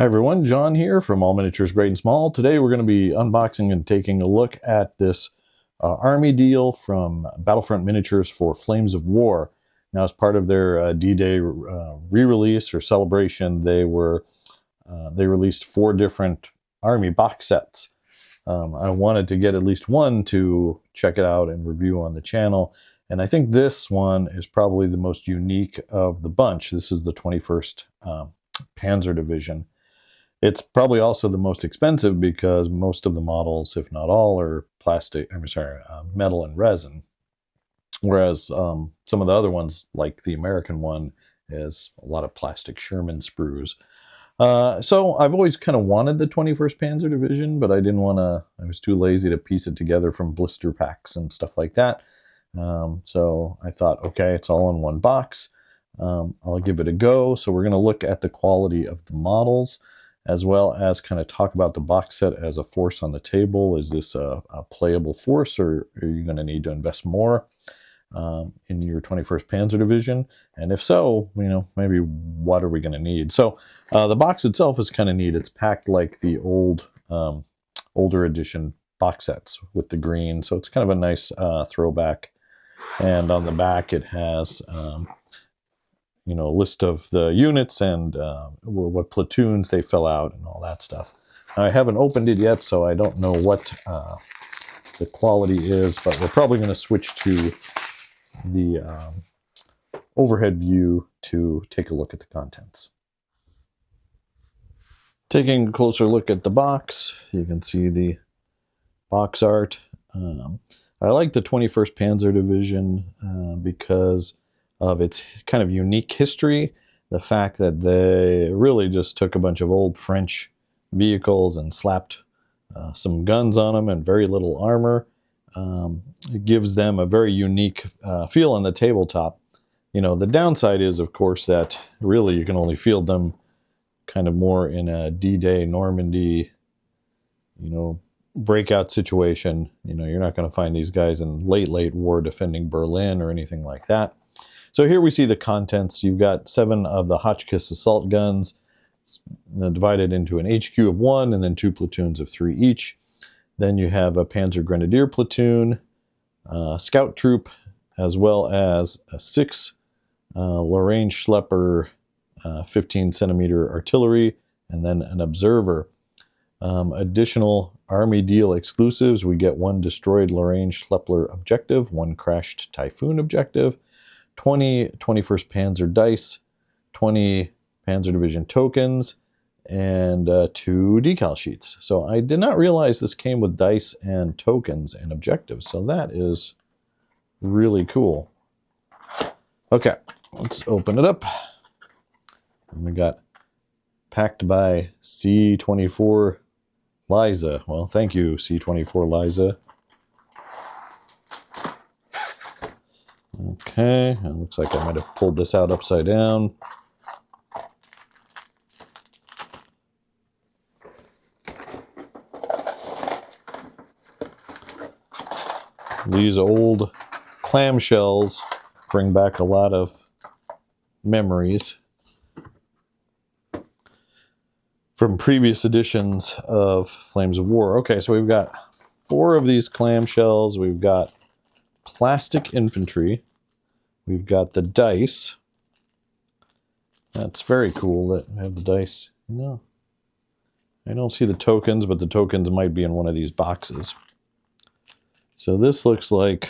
Hi everyone, John here from All Miniatures Great and Small. Today we're going to be unboxing and taking a look at this Army deal from Battlefront Miniatures for Flames of War. Now, as part of their D-Day re-release or celebration, they released 4 different Army box sets. I wanted to get at least one to check it out and review on the channel, and I think this one is probably the most unique of the bunch. This is the 21st Panzer Division. It's probably also the most expensive because most of the models, if not all, are metal and resin. Whereas some of the other ones, like the American one, is a lot of plastic Sherman sprues. So I've always kind of wanted the 21st Panzer Division, but I was too lazy to piece it together from blister packs and stuff like that. So I thought, okay, it's all in one box. I'll give it a go. So we're going to look at the quality of the models, as well as kind of talk about the box set as a force on the table. Is this a playable force, or are you going to need to invest more in your 21st Panzer Division? And if so, maybe what are we going to need? So the box itself is kind of neat. It's packed like the older edition box sets with the green. So it's kind of a nice throwback. And on the back it has a list of the units and what platoons they fill out and all that stuff. Now, I haven't opened it yet, so I don't know what the quality is, but we're probably going to switch to the overhead view to take a look at the contents. Taking a closer look at the box, you can see the box art. I like the 21st Panzer Division because of its kind of unique history, the fact that they really just took a bunch of old French vehicles and slapped some guns on them and very little armor. It gives them a very unique feel on the tabletop. The downside is, of course, that really you can only field them kind of more in a D-Day Normandy, breakout situation. You're not going to find these guys in late war defending Berlin or anything like that. So here we see the contents. You've got 7 of the Hotchkiss assault guns divided into an HQ of 1 and then 2 platoons of 3 each. Then you have a Panzer Grenadier platoon, scout troop, as well as a 6 Lorraine Schlepper 15-centimeter artillery, and then an observer. Additional Army deal exclusives, we get 1 destroyed Lorraine Schlepper objective, 1 crashed Typhoon objective, 20 21st Panzer dice, 20 Panzer Division tokens, and 2 decal sheets. So I did not realize this came with dice and tokens and objectives, so that is really cool. Okay, let's open it up. And we got packed by C24 Liza. Well, thank you, C24 Liza. Okay, it looks like I might have pulled this out upside down. These old clamshells bring back a lot of memories from previous editions of Flames of War. Okay, so we've got 4 of these clamshells. We've got plastic infantry. We've got the dice. That's very cool that we have the dice. No, I don't see the tokens, but the tokens might be in one of these boxes. So this looks like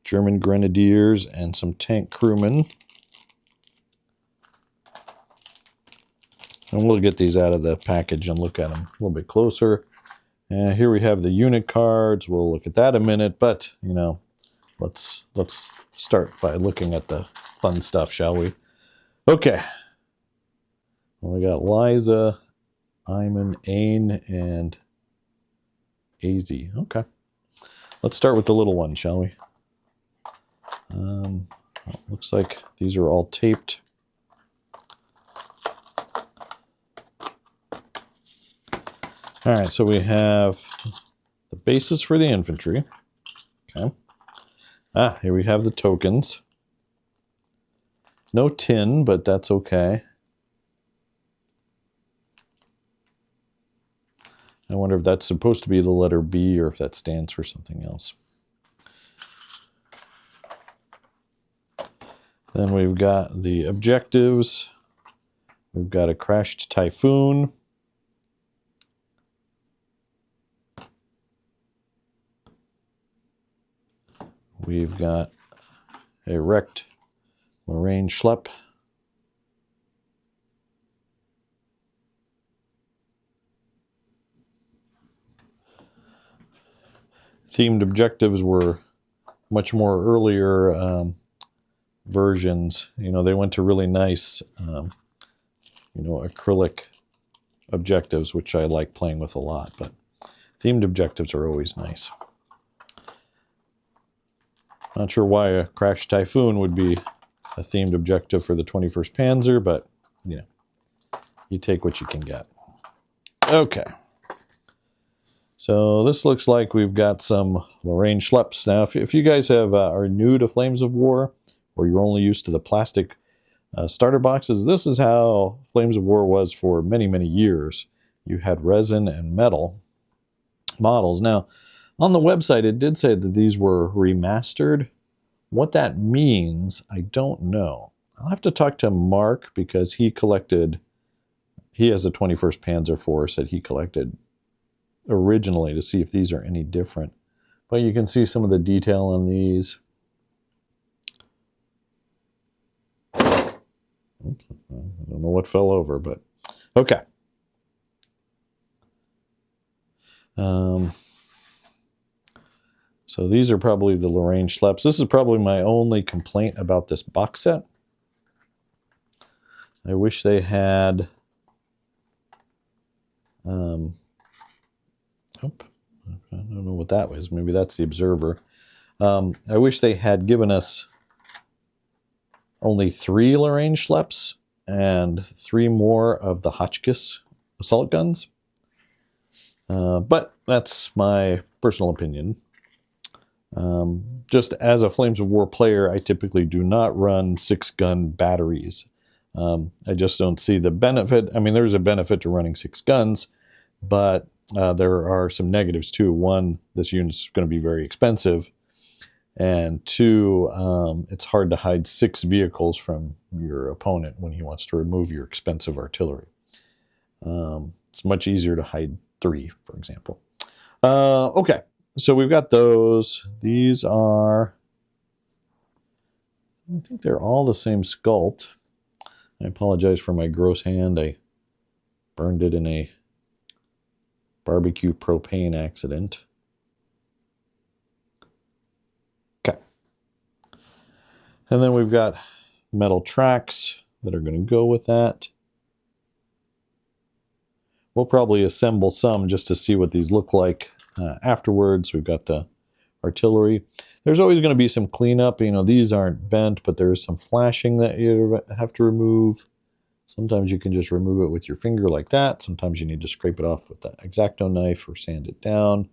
German grenadiers and some tank crewmen. And we'll get these out of the package and look at them a little bit closer. And here we have the unit cards. We'll look at that in a minute, but let's start by looking at the fun stuff, shall we? Okay. Well, we got Liza, Iman, Ain, and AZ. Okay. Let's start with the little one, shall we? Looks like these are all taped. All right, so we have the bases for the infantry. Okay. Here we have the tokens. No tin, but that's okay. I wonder if that's supposed to be the letter B or if that stands for something else. Then we've got the objectives. We've got a crashed Typhoon. We've got a wrecked Lorraine Schlepp. Themed objectives were much more earlier versions. You know, they went to really nice, you know, acrylic objectives, which I like playing with a lot, but themed objectives are always nice. Not sure why a crashed Typhoon would be a themed objective for the 21st Panzer, but, you know, you take what you can get. Okay. So this looks like we've got some Lorraine Schlepps. Now, if you guys are new to Flames of War, or you're only used to the plastic starter boxes, this is how Flames of War was for many, many years. You had resin and metal models. Now, on the website, it did say that these were remastered. What that means, I don't know. I'll have to talk to Mark because he has a 21st Panzer force that he collected originally to see if these are any different. But you can see some of the detail on these. Oops, I don't know what fell over, but okay. So these are probably the Lorraine Schlepps. This is probably my only complaint about this box set. I wish they had I don't know what that was. Maybe that's the Observer. I wish they had given us only 3 Lorraine Schlepps and 3 more of the Hotchkiss assault guns. But that's my personal opinion. Just as a Flames of War player, I typically do not run 6-gun batteries. I just don't see the benefit. I mean, there's a benefit to running 6 guns, but there are some negatives too. 1, this unit's going to be very expensive. And 2, it's hard to hide 6 vehicles from your opponent when he wants to remove your expensive artillery. It's much easier to hide 3, for example. Okay, so we've got those. These are, I think they're all the same sculpt. I apologize for my gross hand. I burned it in a barbecue propane accident. Okay. And then we've got metal tracks that are going to go with that. We'll probably assemble some just to see what these look like afterwards. We've got the artillery. There's always going to be some cleanup. You know, these aren't bent, but there is some flashing that you have to remove. Sometimes you can just remove it with your finger like that. Sometimes you need to scrape it off with that X-Acto knife or sand it down.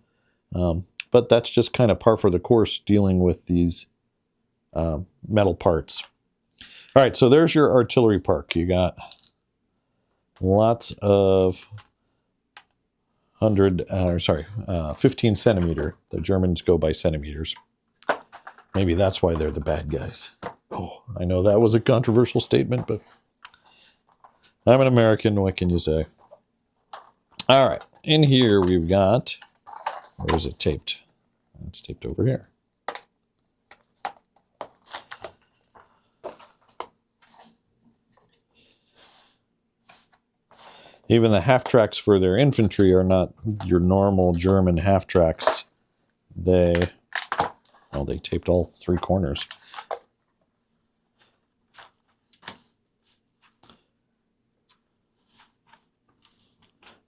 But that's just kind of par for the course dealing with these metal parts. All right, so there's your artillery park. You got lots of 15 centimeter. The Germans go by centimeters. Maybe that's why they're the bad guys. Oh, I know that was a controversial statement, but I'm an American. What can you say? All right, in here we've got, where is it taped? It's taped over here. Even the half-tracks for their infantry are not your normal German half-tracks. They taped all 3 corners.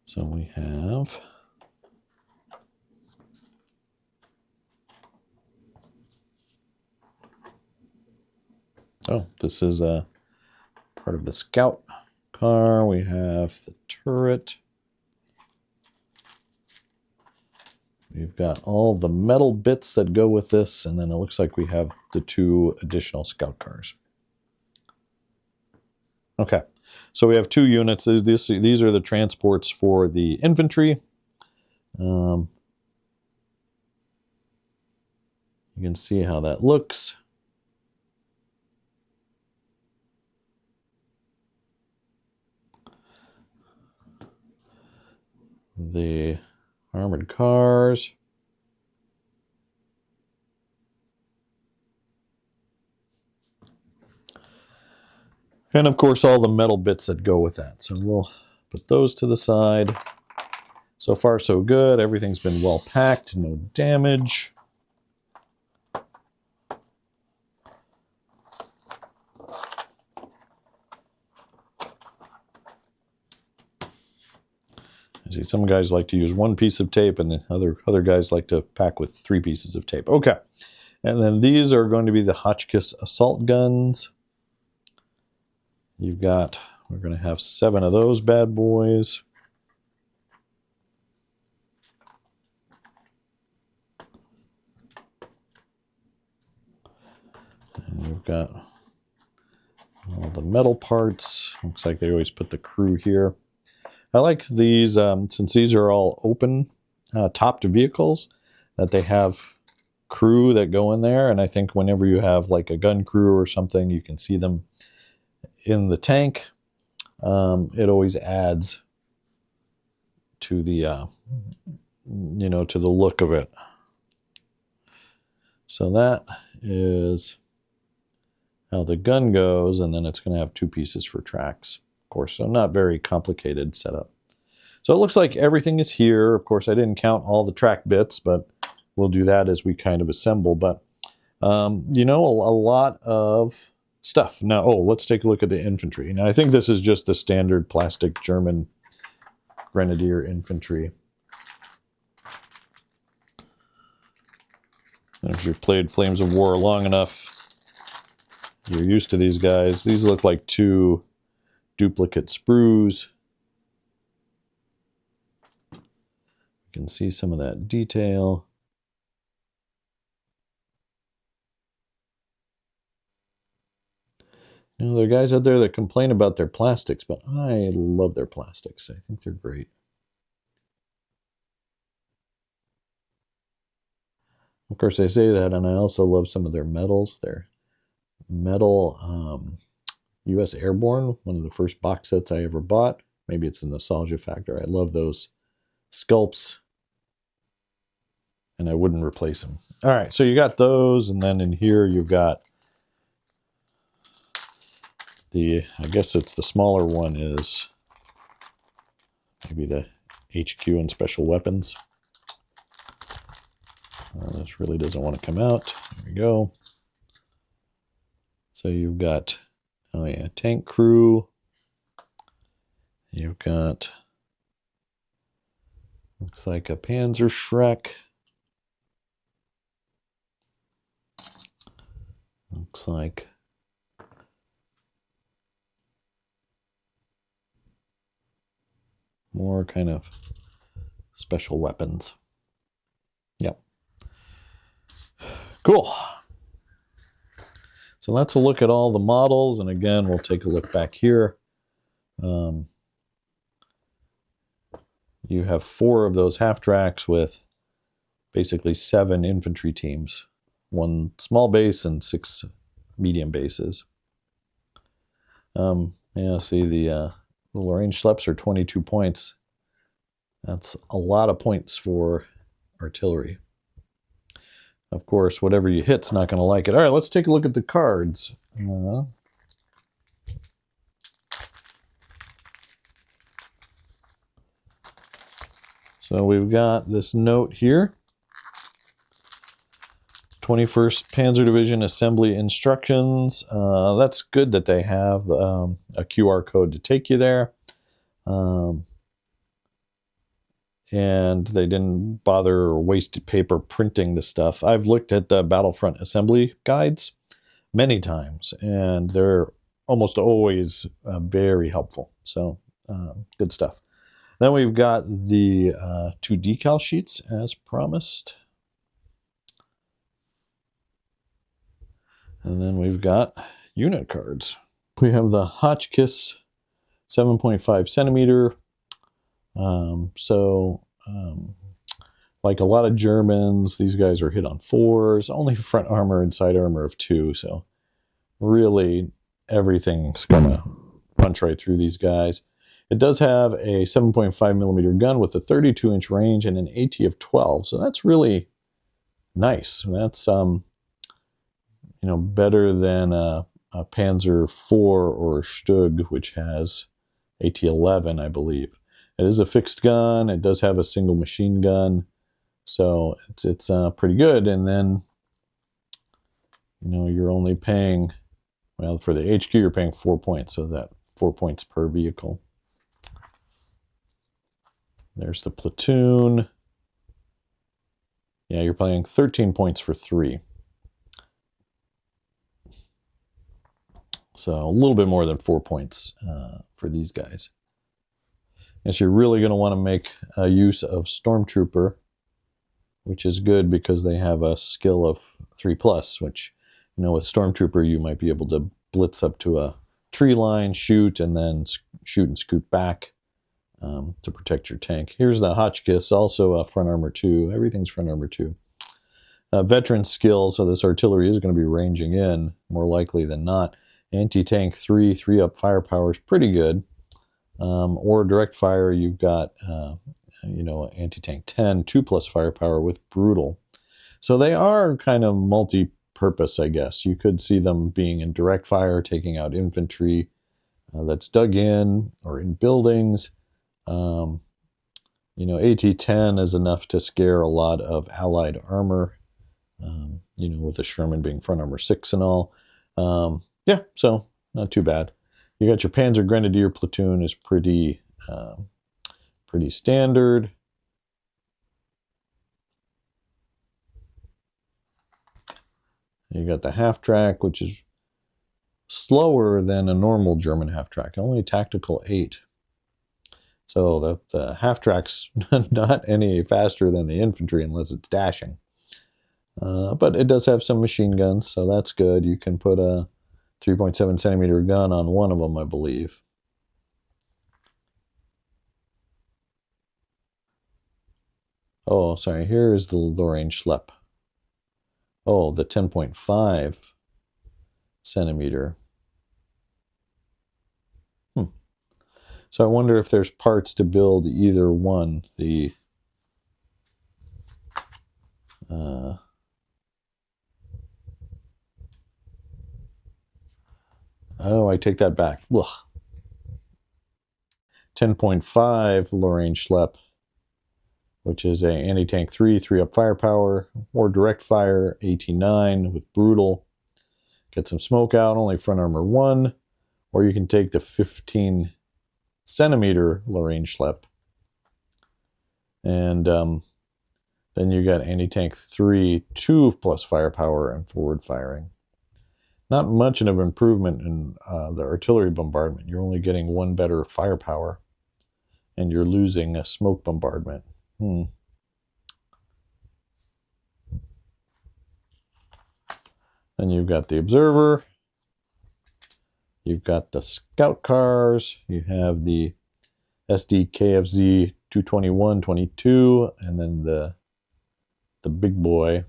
So we have this is a part of the scout car. We have the turret. We've got all the metal bits that go with this, and then it looks like we have the 2 additional scout cars. Okay, so we have 2 units. These are the transports for the infantry. You can see how that looks. The armored cars. And of course all the metal bits that go with that. So we'll put those to the side. So far so good. Everything's been well packed, no damage. I see some guys like to use one piece of tape, and the other guys like to pack with 3 pieces of tape. Okay. And then these are going to be the Hotchkiss assault guns. We're going to have 7 of those bad boys. And you've got all the metal parts. Looks like they always put the crew here. I like these, since these are all open topped vehicles, that they have crew that go in there. And I think whenever you have like a gun crew or something, you can see them in the tank. It always adds to the, to the look of it. So that is how the gun goes, and then it's going to have 2 pieces for tracks. Of course, so not very complicated setup. So it looks like everything is here. Of course, I didn't count all the track bits, but we'll do that as we kind of assemble. But, a lot of stuff. Now, let's take a look at the infantry. Now, I think this is just the standard plastic German Grenadier infantry. And if you've played Flames of War long enough, you're used to these guys. These look like 2 duplicate sprues. You can see some of that detail. There are guys out there that complain about their plastics, but I love their plastics. I think they're great. Of course, I say that, and I also love some of their medals. Their metal U.S. Airborne, one of the first box sets I ever bought. Maybe it's a nostalgia factor. I love those sculpts, and I wouldn't replace them. All right, so you got those, and then in here you've got I guess it's the smaller one is maybe the HQ and special weapons. This really doesn't want to come out. There we go. So you've got, tank crew. You've got, looks like a Panzer Shrek. Looks like more kind of special weapons. Yep. Cool. So let's look at all the models, and again, we'll take a look back here. You have 4 of those half tracks with basically 7 infantry teams, 1 small base and 6 medium bases. See the range schleps are 22 points. That's a lot of points for artillery. Of course, whatever you hit's not going to like it. All right, let's take a look at the cards. So we've got this note here. 21st Panzer Division assembly instructions. That's good that they have a QR code to take you there. And they didn't bother or waste paper printing the stuff. I've looked at the Battlefront assembly guides many times, and they're almost always very helpful. So good stuff. Then we've got the 2 decal sheets as promised. And then we've got unit cards. We have the Hotchkiss 7.5 centimeter. like a lot of Germans, these guys are hit on 4s, only front armor and side armor of 2, so really everything's gonna punch right through these guys. It does have a 7.5mm gun with a 32-inch range and an AT of 12, so that's really nice. That's better than a Panzer IV or Stug, which has AT 11, I believe. It is a fixed gun. It does have a single machine gun, so it's pretty good. And then you're only paying, well, for the HQ you're paying 4 points, so that 4 points per vehicle. There's the platoon. Yeah, you're paying 13 points for 3. So a little bit more than 4 points for these guys. Yes, you're really going to want to make use of Stormtrooper, which is good because they have a skill of 3+, which, with Stormtrooper you might be able to blitz up to a tree line, shoot, and then shoot and scoot back to protect your tank. Here's the Hotchkiss, also front armor 2. Everything's front armor 2. Veteran skill, so this artillery is going to be ranging in, more likely than not. Anti-tank 3, 3-up firepower is pretty good. Or direct fire, you've got, anti-tank 10, 2+ firepower with brutal. So they are kind of multi-purpose, I guess. You could see them being in direct fire, taking out infantry that's dug in or in buildings. AT-10 is enough to scare a lot of allied armor, with the Sherman being front armor 6 and all. Yeah, so not too bad. You got your Panzer Grenadier platoon is pretty standard. You got the half-track, which is slower than a normal German half-track, only tactical 8. So the half-track's not any faster than the infantry unless it's dashing. But it does have some machine guns, so that's good. You can put a 3.7cm gun on one of them, I believe. Oh, sorry, here is the Lorraine Schlepp. Oh, the 10.5cm. So I wonder if there's parts to build either one. The oh, I take that back. Ugh. 10.5 Lorraine Schlepp, which is a anti-tank 3, 3-up firepower, or direct fire, 89 with brutal. Get some smoke out, only front armor 1. Or you can take the 15cm Lorraine Schlepp. And then you got anti-tank 3, 2+ firepower and forward firing. Not much of an improvement in the artillery bombardment. You're only getting 1 better firepower, and you're losing a smoke bombardment. Then you've got the observer. You've got the scout cars. You have the SD-KFZ 221-22, and then the big boy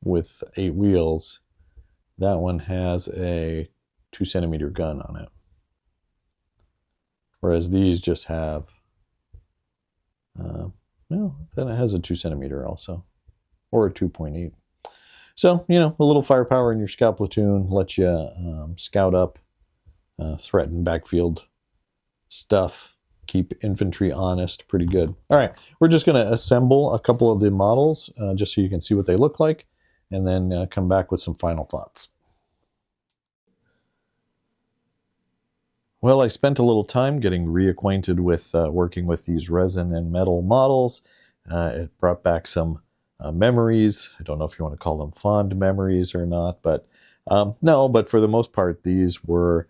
with 8 wheels. That one has a 2cm gun on it. Whereas these just have, well, then it has a 2cm also, or a 2.8. So, a little firepower in your scout platoon lets you scout up, threaten backfield stuff, keep infantry honest, pretty good. All right, we're just going to assemble a couple of the models just so you can see what they look like, and then come back with some final thoughts. Well, I spent a little time getting reacquainted with working with these resin and metal models. It brought back some memories. I don't know if you want to call them fond memories or not, but no, but for the most part, these were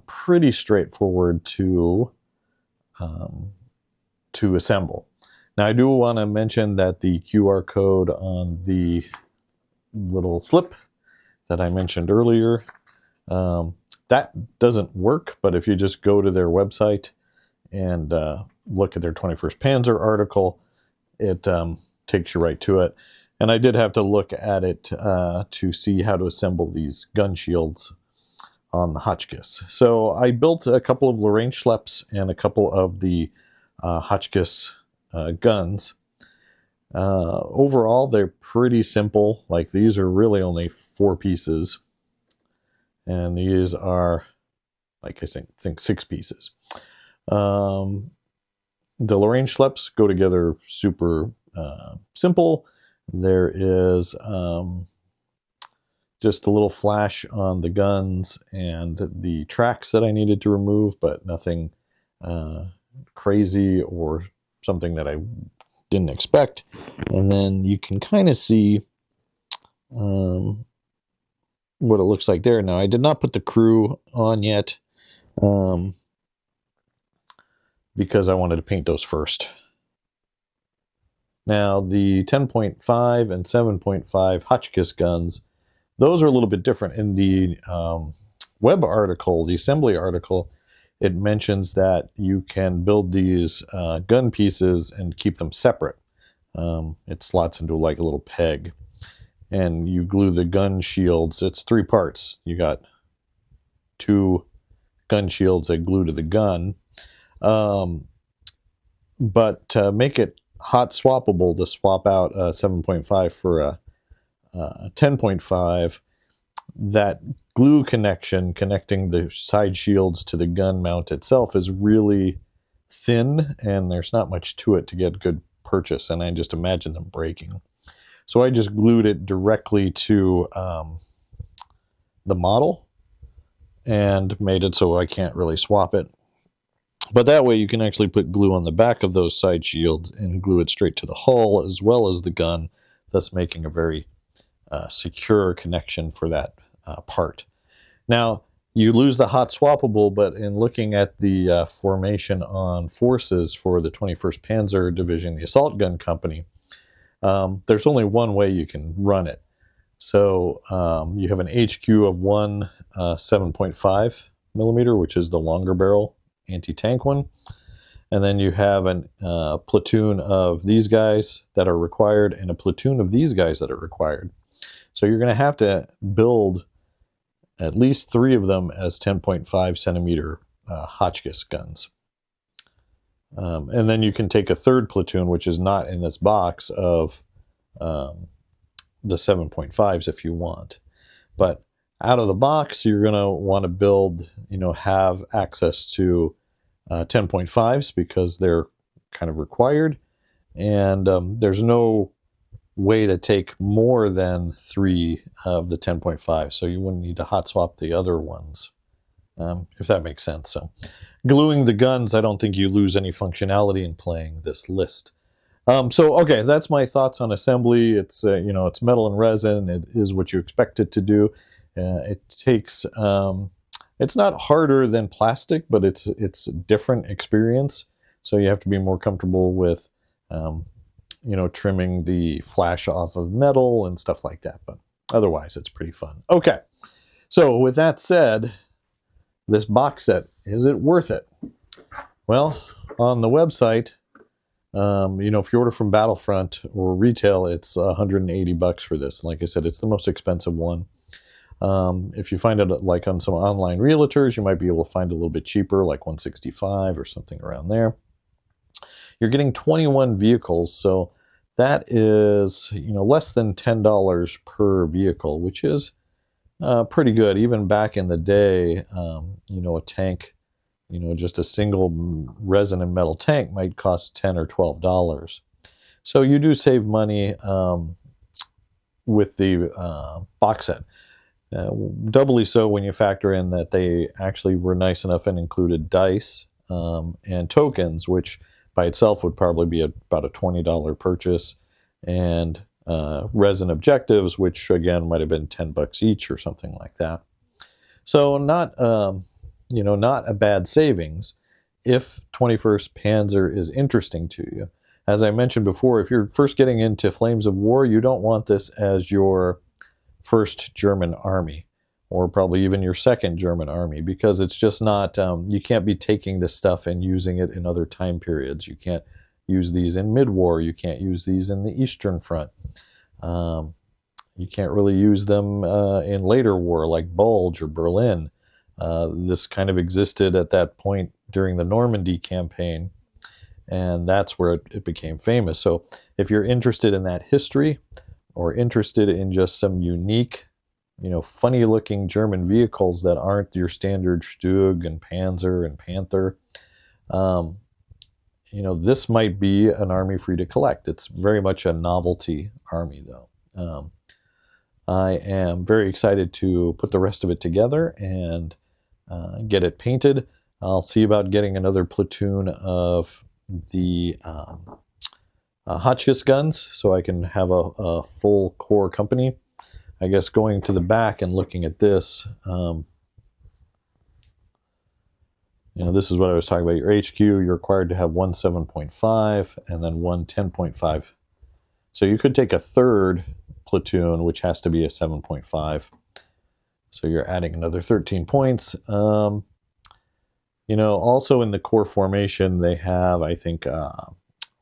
pretty straightforward to assemble. Now, I do want to mention that the QR code on the little slip that I mentioned earlier, that doesn't work, but if you just go to their website and look at their 21st Panzer article, it takes you right to it. And I did have to look at it to see how to assemble these gun shields on the Hotchkiss. So I built a couple of Lorraine Schlepps and a couple of the Hotchkiss guns. Overall, they're pretty simple. Like, these are really only 4 pieces. And these are, like I think 6 pieces. The Lorraine Schlepps go together super simple. There is just a little flash on the guns and the tracks that I needed to remove, but nothing crazy or something that I didn't expect. And then you can kind of see what it looks like there. Now, I did not put the crew on yet because I wanted to paint those first. Now, the 10.5 and 7.5 Hotchkiss guns, those are a little bit different. In the web article, the assembly article, it mentions that you can build these gun pieces and keep them separate. It slots into like a little peg. And you glue the gun shields. It's 3 parts. You got 2 gun shields that glue to the gun. But to make it hot swappable, to swap out a 7.5 for a 10.5, that glue connection connecting the side shields to the gun mount itself is really thin, and there's not much to it to get good purchase, and I just imagine them breaking. So I just glued it directly to the model and made it so I can't really swap it. But that way you can actually put glue on the back of those side shields and glue it straight to the hull as well as the gun, thus making a very secure connection for that part. Now, you lose the hot swappable, but in looking at the formation on forces for the 21st Panzer Division, the assault gun company, there's only one way you can run it. So you have an HQ of one 7.5 millimeter, which is the longer barrel anti-tank one. And then you have a platoon of these guys that are required and a platoon of these guys that are required. So you're going to have to build at least 3 of them as 10.5 centimeter Hotchkiss guns. And then you can take a 3rd platoon, which is not in this box, of the 7.5s if you want. But out of the box, you're going to want to build, have access to 10.5s because they're kind of required. And there's no way to take more than 3 of the 10.5, so you wouldn't need to hot swap the other ones, if that makes sense. So gluing the guns, I don't think you lose any functionality in playing this list. Okay, that's my thoughts on assembly. It's it's metal and resin. It is what you expect it to do. It takes it's not harder than plastic, but it's a different experience. So you have to be more comfortable with trimming the flash off of metal and stuff like that. But otherwise, it's pretty fun. Okay, so with that said, this box set, is it worth it? Well, on the website, if you order from Battlefront or retail, it's $180 for this. Like I said, it's the most expensive one. If you find it like on some online realtors, you might be able to find it a little bit cheaper, like $165 or something around there. You're getting 21 vehicles, so that is less than $10 per vehicle, which is pretty good. Even back in the day, a tank, just a single resin and metal tank might cost $10 or $12. So you do save money with the box set. Doubly so when you factor in that they actually were nice enough and included dice and tokens, which by itself would probably be about a $20 purchase, and resin objectives, which again might have been $10 each or something like that. So not a bad savings if 21st Panzer is interesting to you. As I mentioned before, if you're first getting into Flames of War, you don't want this as your first German army, or probably even your second German army, because it's just not, you can't be taking this stuff and using it in other time periods. You can't use these in mid-war. You can't use these in the Eastern Front. You can't really use them in later war, like Bulge or Berlin. This kind of existed at that point during the Normandy campaign, and that's where it became famous. So if you're interested in that history, or interested in just some unique, funny-looking German vehicles that aren't your standard Stug and Panzer and Panther, this might be an army for you to collect. It's very much a novelty army, though. I am very excited to put the rest of it together and get it painted. I'll see about getting another platoon of the Hotchkiss guns so I can have a full core company. I guess going to the back and looking at this, this is what I was talking about. Your HQ, you're required to have one 7.5 and then one 10.5. So you could take a third platoon, which has to be a 7.5. So you're adding another 13 points. Also in the core formation, they have, I think,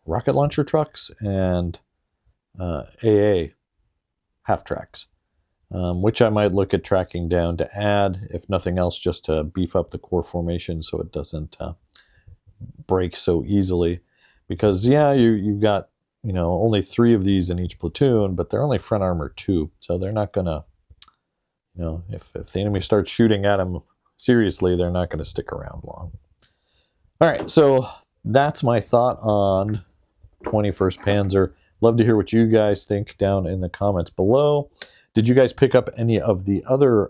rocket launcher trucks and AA half tracks, which I might look at tracking down to add, if nothing else, just to beef up the core formation so it doesn't break so easily. Because, you've got, only 3 of these in each platoon, but they're only front armor 2, so they're not going to, if the enemy starts shooting at them seriously, they're not going to stick around long. All right, so that's my thought on 21st Panzer. Love to hear what you guys think down in the comments below. Did you guys pick up any of the other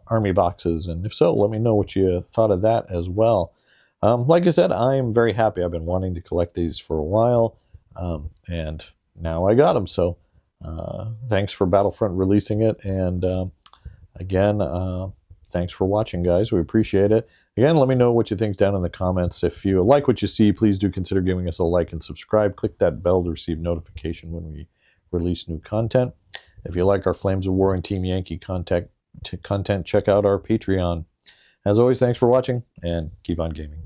army boxes? And if so, let me know what you thought of that as well. Like I said, I am very happy. I've been wanting to collect these for a while, and now I got them. So thanks for Battlefront releasing it. And again, thanks for watching, guys. We appreciate it. Again, let me know what you think down in the comments. If you like what you see, please do consider giving us a like and subscribe. Click that bell to receive notification when we release new content. If you like our Flames of War and Team Yankee content, check out our Patreon. As always, thanks for watching, and keep on gaming.